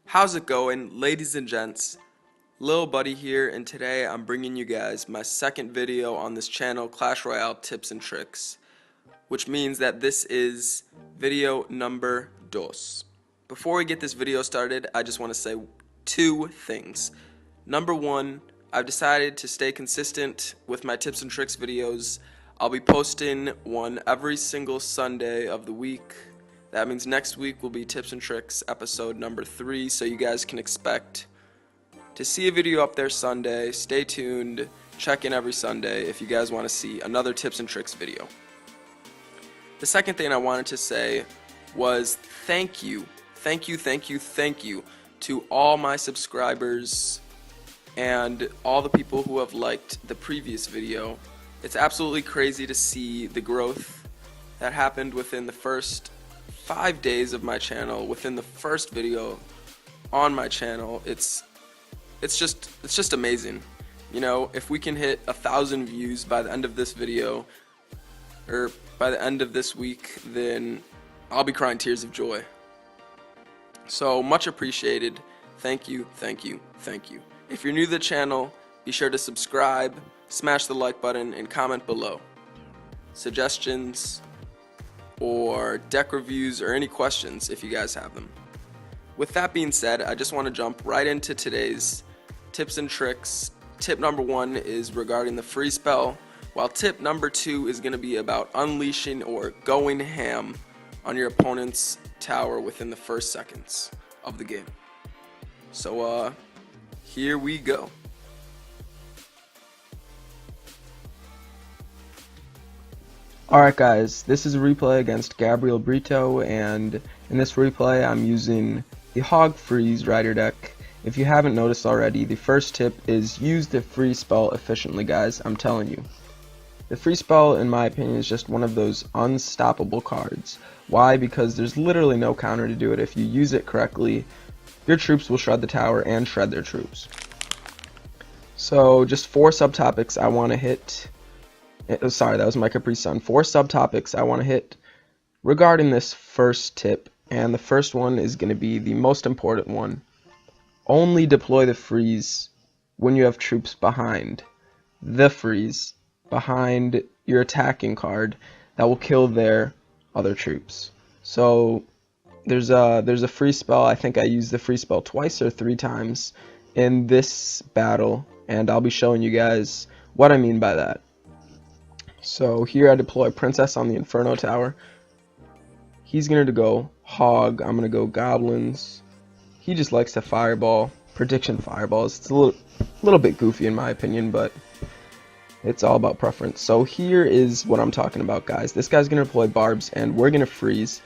How's it going, ladies and gents? Lil Buddy here, and today I'm bringing you guys my second video on this channel, Clash Royale Tips and Tricks, which means that this is video number dos. Before we get this video started, I just want to say two things. Number one, I've decided to stay consistent with my tips and tricks videos. I'll be posting one every single Sunday of the week. That means next week will be tips and tricks episode number 3, so you guys can expect to see a video up there Sunday. Stay tuned, check in every Sunday if you guys want to see another tips and tricks video. The second thing I wanted to say was thank you to all my subscribers and all the people who have liked the previous video. It's absolutely crazy to see the growth that happened within the first 5 days of my channel, within the first video on my channel. It's just amazing. You know, if we can hit 1,000 views by the end of this video, or by the end of this week, then I'll be crying tears of joy. So much appreciated. Thank you. If you're new to the channel, be sure to subscribe, smash the like button, and comment below. Suggestions or deck reviews or any questions if you guys have them. With that being said, I just want to jump right into today's tips and tricks. Tip number 1 is regarding the free spell, while tip number 2 is going to be about unleashing or going ham on your opponent's tower within the first seconds of the game. So here we go. Alright guys, this is a replay against Gabriel Brito, and in this replay I'm using the Hog Freeze Rider deck. If you haven't noticed already, the first tip is use the free spell efficiently, guys. I'm telling you. The free spell, in my opinion, is just one of those unstoppable cards. Why? Because there's literally no counter to do it. If you use it correctly, your troops will shred the tower and shred their troops. So just 4 subtopics I want to hit. Sorry, that was my Capri Sun. 4 subtopics I want to hit regarding this first tip, and the first one is going to be the most important one. Only deploy the freeze when you have troops behind the freeze, behind your attacking card that will kill their other troops. So there's a free spell. I think I used the free spell twice or 3 times in this battle, and I'll be showing you guys what I mean by that. So here I deploy Princess on the Inferno Tower. He's going to go Hog. I'm going to go Goblins. He just likes to fireball. Prediction fireballs. It's a little bit goofy in my opinion, but it's all about preference. So here is what I'm talking about, guys. This guy's going to deploy Barbs, and we're going to freeze.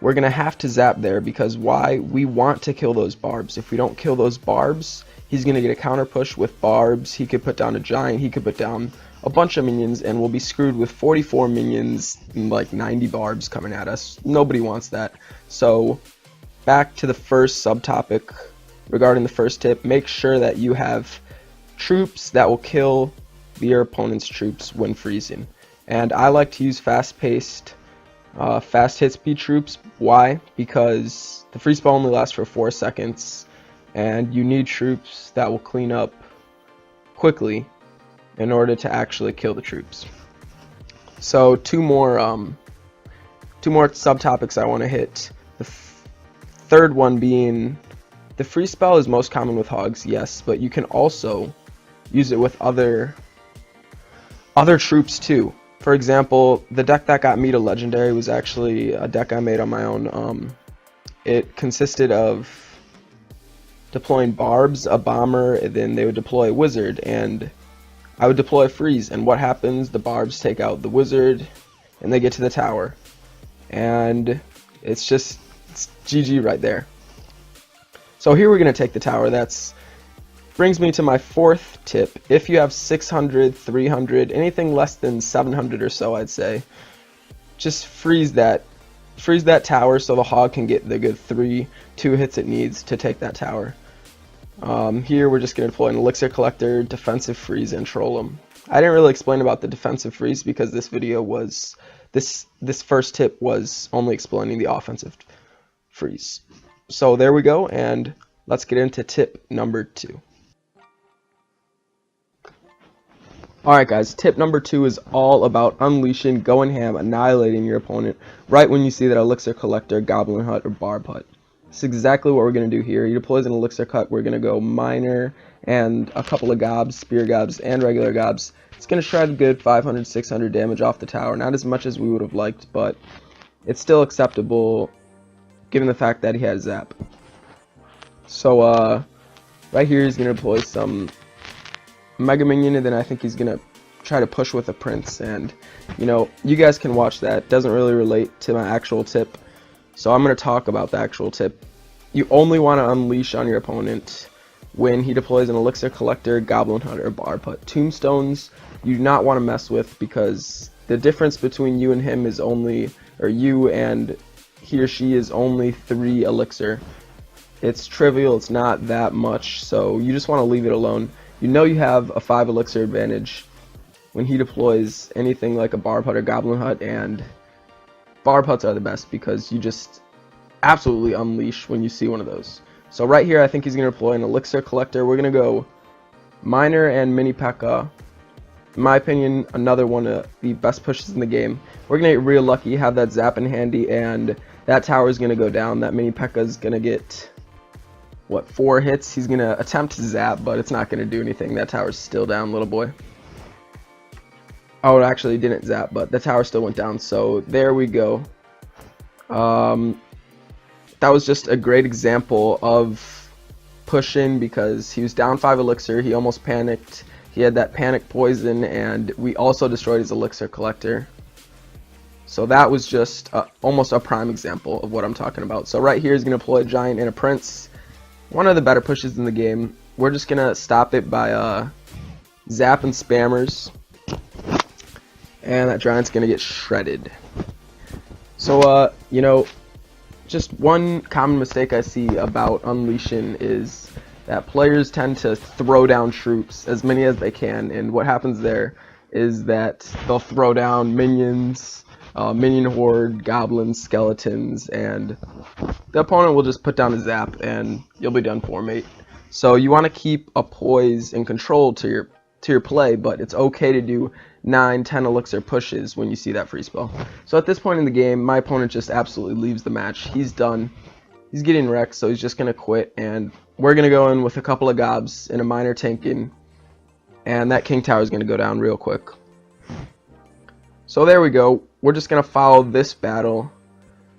We're going to have to zap there because why? We want to kill those Barbs. If we don't kill those Barbs, he's going to get a counter push with Barbs. He could put down a Giant. He could put down a bunch of minions, and we'll be screwed with 44 minions and like 90 Barbs coming at us. Nobody wants that. So back to the first subtopic regarding the first tip. Make sure that you have troops that will kill your opponent's troops when freezing. And I like to use fast-paced, fast hit speed troops. Why? Because the free spell only lasts for 4 seconds, and you need troops that will clean up quickly in order to actually kill the troops. So two more subtopics I want to hit. The third one being the free spell is most common with Hogs, yes, but you can also use it with other troops too. For example, the deck that got me to Legendary was actually a deck I made on my own. It consisted of deploying Barbs, a Bomber, and then they would deploy a Wizard, and I would deploy a Freeze, and what happens? The Barbs take out the Wizard, and they get to the tower. And it's GG right there. So here we're going to take the tower. That brings me to my 4th tip. If you have 600, 300, anything less than 700 or so, I'd say, just freeze that tower so the Hog can get the good 2 hits it needs to take that tower. Here we're just going to deploy an Elixir Collector, Defensive Freeze, and troll him. I didn't really explain about the Defensive Freeze because this video this first tip was only explaining the offensive freeze. So there we go, and let's get into tip number 2. Alright guys, tip number 2 is all about unleashing, going ham, annihilating your opponent right when you see that Elixir Collector, Goblin Hut, or Barb Hut. That's exactly what we're going to do here. He deploys an Elixir Cut, we're going to go Miner and a couple of gobs, spear gobs, and regular gobs. It's going to shred good 500, 600 damage off the tower. Not as much as we would have liked, but it's still acceptable given the fact that he has Zap. So, right here he's going to deploy some Mega Minion, and then I think he's going to try to push with a Prince, and, you know, you guys can watch that. It doesn't really relate to my actual tip, so I'm going to talk about the actual tip. You only want to unleash on your opponent when he deploys an Elixir Collector, Goblin Hunter, or Barb Hut. Tombstones you do not want to mess with, because the difference between you and him is only, or you and he or she is only 3 Elixir. It's trivial, it's not that much, so you just want to leave it alone. You know you have a 5 Elixir advantage when he deploys anything like a Barb Hut or Goblin Hut, and Barb Huts are the best because you just absolutely unleash when you see one of those. So right here I think he's going to deploy an Elixir Collector. We're going to go Miner and Mini P.E.K.K.A. In my opinion, another one of the best pushes in the game. We're going to get real lucky, have that Zap in handy, and that tower is going to go down. That Mini P.E.K.K.A. is going to get, what, 4 hits? He's going to attempt to Zap, but it's not going to do anything. That tower's still down, little boy. Oh, it actually didn't Zap, but the tower still went down, so there we go. That was just a great example of pushing because he was down 5 Elixir, he almost panicked, he had that panic poison, and we also destroyed his Elixir Collector. So that was just almost a prime example of what I'm talking about. So right here he's going to deploy a Giant and a Prince. One of the better pushes in the game. We're just going to stop it by Zap and Spammers. And that Giant's going to get shredded. So, you know, just one common mistake I see about unleashing is that players tend to throw down troops, as many as they can, and what happens there is that they'll throw down minions, minion horde, goblins, skeletons, and the opponent will just put down a Zap and you'll be done for, mate. So you want to keep a poise and control to your play, but it's okay to do 9, 10 Elixir pushes when you see that free spell. So at this point in the game, my opponent just absolutely leaves the match. He's done. He's getting wrecked, so he's just going to quit, and we're going to go in with a couple of gobs and a Miner tanking, and that King Tower is going to go down real quick. So there we go. We're just going to follow this battle,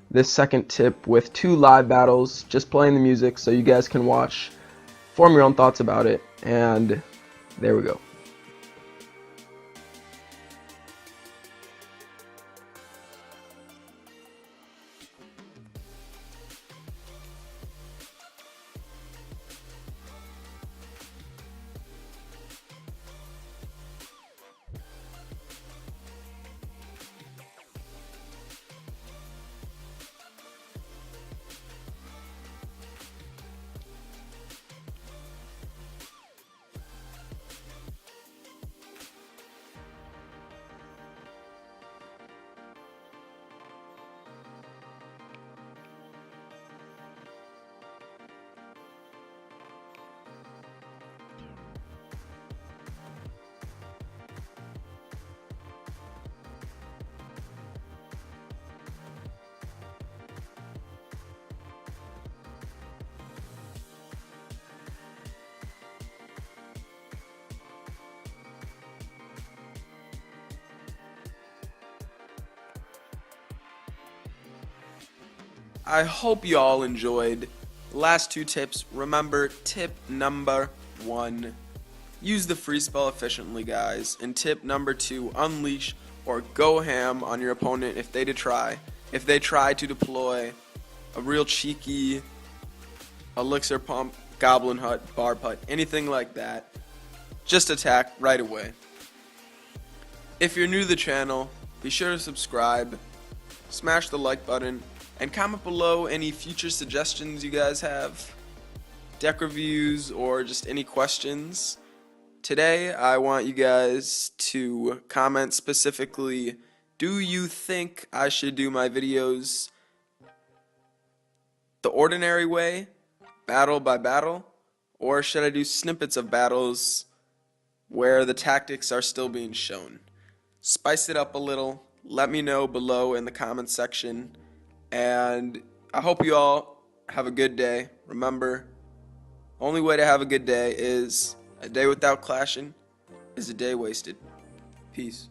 this second tip, with 2 live battles, just playing the music so you guys can watch, form your own thoughts about it, and there we go. I hope you all enjoyed the last 2 tips. Remember, tip number 1, use the free spell efficiently, guys. And tip number 2, unleash or go ham on your opponent if they try to deploy a real cheeky Elixir Pump, Goblin Hut, Barb Hut, anything like that. Just attack right away. If you're new to the channel, be sure to subscribe, smash the like button, and comment below any future suggestions you guys have, deck reviews, or just any questions. Today, I want you guys to comment specifically, do you think I should do my videos the ordinary way, battle by battle, or should I do snippets of battles where the tactics are still being shown? Spice it up a little. Let me know below in the comments section. And I hope you all have a good day. Remember, only way to have a good day is a day without clashing is a day wasted. Peace.